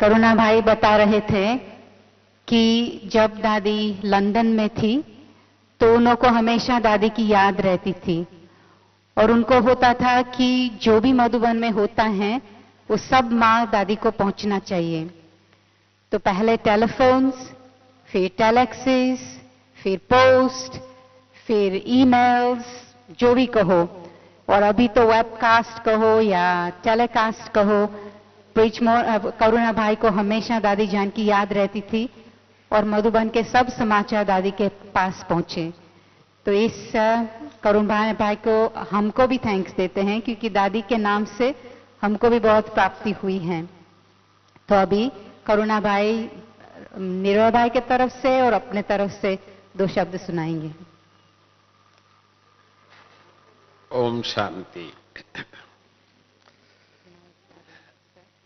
करुणा भाई बता रहे थे कि जब दादी लंदन में थी तो उनको हमेशा दादी की याद रहती थी और उनको होता था कि जो भी मधुबन में होता है वो सब माँ दादी को पहुंचना चाहिए। तो पहले टेलीफोन्स, फिर टेलेक्सिस, फिर पोस्ट, फिर ईमेल्स, जो भी कहो, और अभी तो वेबकास्ट कहो या टेलीकास्ट कहो। करुणा भाई को हमेशा दादी जान की याद रहती थी और मधुबन के सब समाचार दादी के पास पहुंचे। तो इस करुणा भाई को हमको भी थैंक्स देते हैं क्योंकि दादी के नाम से हमको भी बहुत प्राप्ति हुई है। तो अभी करुणा भाई निर्भय भाई के तरफ से और अपने तरफ से 2 शब्द सुनाएंगे। ओम शांति।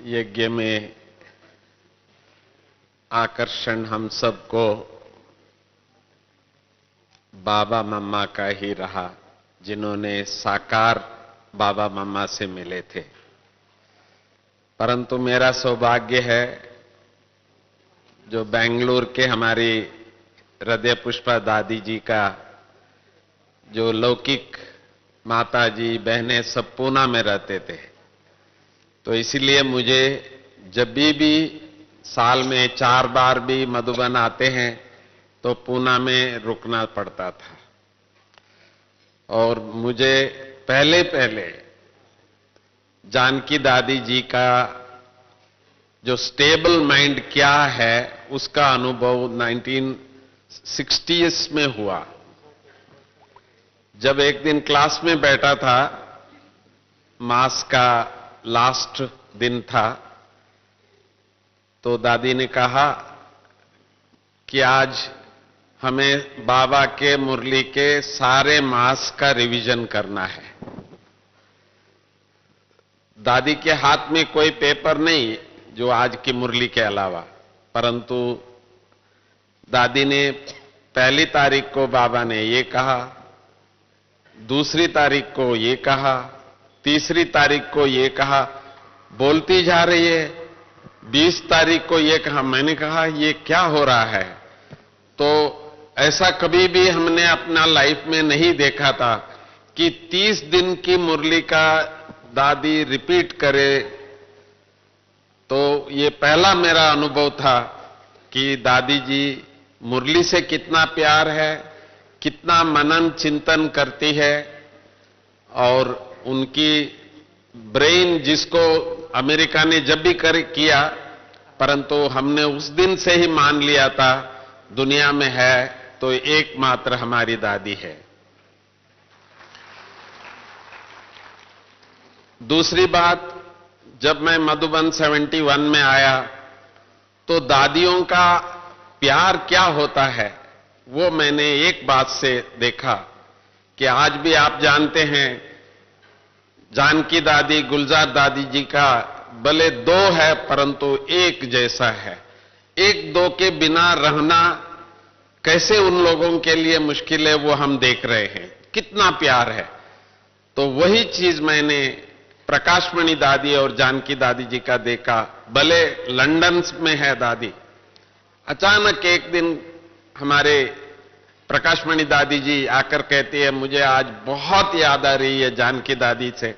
यज्ञ में आकर्षण हम सबको बाबा मम्मा का ही रहा, जिन्होंने साकार बाबा मम्मा से मिले थे। परंतु मेरा सौभाग्य है जो बेंगलुरु के हमारी हृदय पुष्पा दादी जी का जो लौकिक माता जी बहनें सब पूना में रहते थे, तो इसलिए मुझे जब भी साल में 4 बार भी मधुबन आते हैं तो पूना में रुकना पड़ता था। और मुझे पहले जानकी दादी जी का जो स्टेबल माइंड क्या है उसका अनुभव 1960s में हुआ। जब एक दिन क्लास में बैठा था, मास का लास्ट दिन था, तो दादी ने कहा कि आज हमें बाबा के मुरली के सारे मास का रिवीजन करना है। दादी के हाथ में कोई पेपर नहीं जो आज की मुरली के अलावा, परंतु दादी ने 1 तारीख को बाबा ने ये कहा, 2 तारीख को ये कहा, 3 तारीख को ये कहा, बोलती जा रही है। 20 तारीख को ये कहा। मैंने कहा ये क्या हो रहा है? तो ऐसा कभी भी हमने अपना लाइफ में नहीं देखा था कि 30 दिन की मुरली का दादी रिपीट करे। तो ये पहला मेरा अनुभव था कि दादी जी मुरली से कितना प्यार है, कितना मनन चिंतन करती है, और उनकी ब्रेन जिसको अमेरिका ने जब भी किया, परंतु हमने उस दिन से ही मान लिया था दुनिया में है तो एकमात्र हमारी दादी है। दूसरी बात, जब मैं मधुबन 71 में आया तो दादियों का प्यार क्या होता है वो मैंने एक बात से देखा कि आज भी आप जानते हैं जानकी दादी गुलजार दादी जी का भले 2 है परंतु एक जैसा है। 1-2 के बिना रहना कैसे उन लोगों के लिए मुश्किल है वो हम देख रहे हैं, कितना प्यार है। तो वही चीज मैंने प्रकाशमणि दादी और जानकी दादी जी का देखा। भले लंदन में है दादी, अचानक एक दिन हमारे प्रकाशमणि दादी जी आकर कहती है मुझे आज बहुत याद आ रही है जानकी दादी से,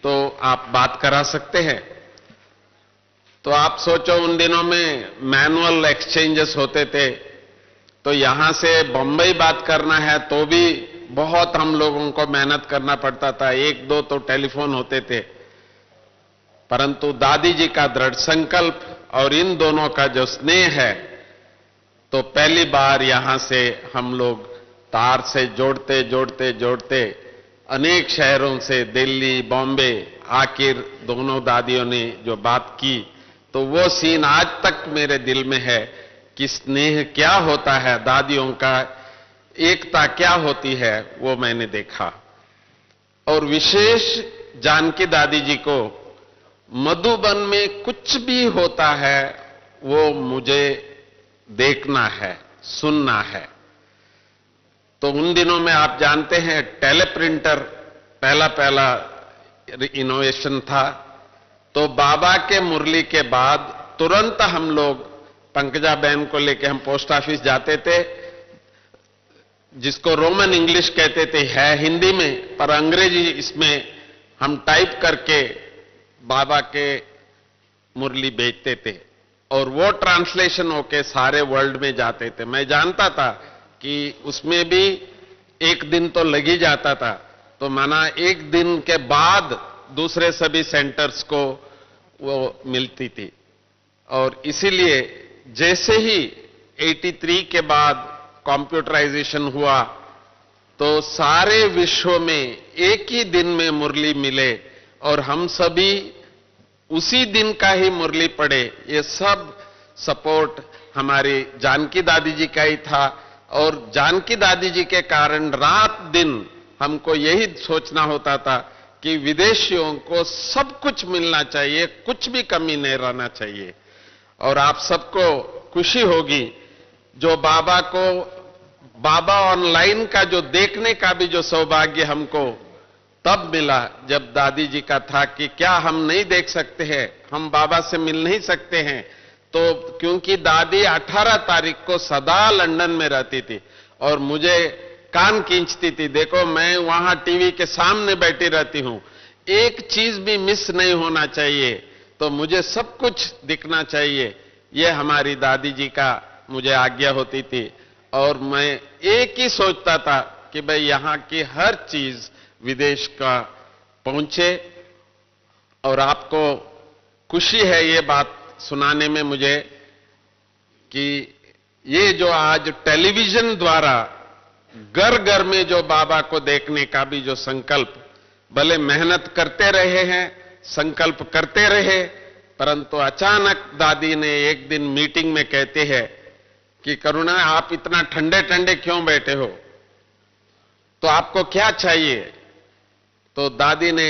तो आप बात करा सकते हैं। तो आप सोचो उन दिनों में मैनुअल एक्सचेंजेस होते थे, तो यहां से बंबई बात करना है तो भी बहुत हम लोगों को मेहनत करना पड़ता था। 1-2 तो टेलीफोन होते थे, परंतु दादी जी का दृढ़ संकल्प और इन दोनों का जो स्नेह है, तो पहली बार यहां से हम लोग तार से जोड़ते जोड़ते जोड़ते अनेक शहरों से दिल्ली बॉम्बे आखिर दोनों दादियों ने जो बात की, तो वो सीन आज तक मेरे दिल में है कि स्नेह क्या होता है, दादियों का एकता क्या होती है वो मैंने देखा। और विशेष जानकी दादी जी को मधुबन में कुछ भी होता है वो मुझे देखना है, सुनना है। तो उन दिनों में आप जानते हैं टेलीप्रिंटर पहला इनोवेशन था, तो बाबा के मुरली के बाद तुरंत हम लोग पंकजा बहन को लेके हम पोस्ट ऑफिस जाते थे, जिसको रोमन इंग्लिश कहते थे, है हिंदी में पर अंग्रेजी इसमें हम टाइप करके बाबा के मुरली भेजते थे और वो ट्रांसलेशन होके सारे वर्ल्ड में जाते थे। मैं जानता था कि उसमें भी एक दिन तो लग ही जाता था, तो माना एक दिन के बाद दूसरे सभी सेंटर्स को वो मिलती थी। और इसीलिए जैसे ही 83 के बाद कंप्यूटराइजेशन हुआ तो सारे विश्व में एक ही दिन में मुरली मिले और हम सभी उसी दिन का ही मुरली पढ़े। ये सब सपोर्ट हमारी जानकी दादी जी का ही था और जानकी दादी जी के कारण रात दिन हमको यही सोचना होता था कि विदेशियों को सब कुछ मिलना चाहिए, कुछ भी कमी नहीं रहना चाहिए। और आप सबको खुशी होगी जो बाबा ऑनलाइन का जो देखने का भी जो सौभाग्य हमको तब मिला जब दादी जी का था कि क्या हम नहीं देख सकते हैं, हम बाबा से मिल नहीं सकते हैं। तो क्योंकि दादी 18 तारीख को सदा लंदन में रहती थी और मुझे कान खींचती थी, देखो मैं वहां टीवी के सामने बैठी रहती हूं, एक चीज भी मिस नहीं होना चाहिए, तो मुझे सब कुछ दिखना चाहिए। ये हमारी दादी जी का मुझे आज्ञा होती थी और मैं एक ही सोचता था कि भाई यहां की हर चीज विदेश का पहुंचे। और आपको खुशी है ये बात सुनाने में मुझे कि ये जो आज टेलीविजन द्वारा घर घर में जो बाबा को देखने का भी जो संकल्प, भले मेहनत करते रहे हैं, संकल्प करते रहे, परंतु अचानक दादी ने एक दिन मीटिंग में कहते हैं कि करुणा आप इतना ठंडे ठंडे क्यों बैठे हो, तो आपको क्या चाहिए। तो दादी ने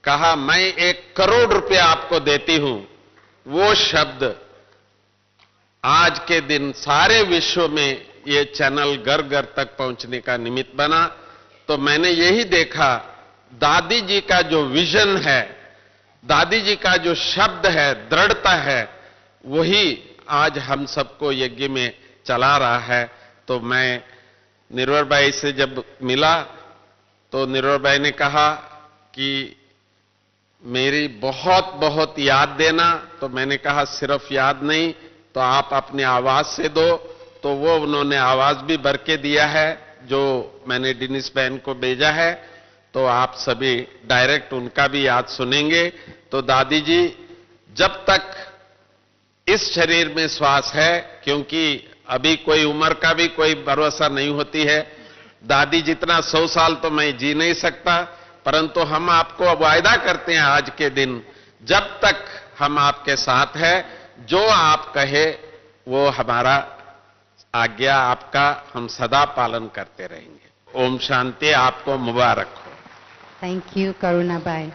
कहा मैं 1 करोड़ रुपया आपको देती हूं। वो शब्द आज के दिन सारे विश्व में ये चैनल घर घर तक पहुंचने का निमित्त बना। तो मैंने यही देखा दादी जी का जो विजन है, दादी जी का जो शब्द है, दृढ़ता है, वही आज हम सबको यज्ञ में चला रहा है। तो मैं निर्वर भाई से जब मिला तो निर्वर भाई ने कहा कि मेरी बहुत बहुत याद देना। तो मैंने कहा सिर्फ याद नहीं तो आप अपनी आवाज से दो। तो वो उन्होंने आवाज भी भर के दिया है जो मैंने डिनिस बहन को भेजा है, तो आप सभी डायरेक्ट उनका भी याद सुनेंगे। तो दादी जी जब तक इस शरीर में श्वास है, क्योंकि अभी कोई उम्र का भी कोई भरोसा नहीं होती है, दादी जितना 100 साल तो मैं जी नहीं सकता, परंतु हम आपको वायदा करते हैं आज के दिन जब तक हम आपके साथ हैं, जो आप कहे वो हमारा आज्ञा आपका हम सदा पालन करते रहेंगे। ओम शांति, आपको मुबारक हो। Thank you Karuna by.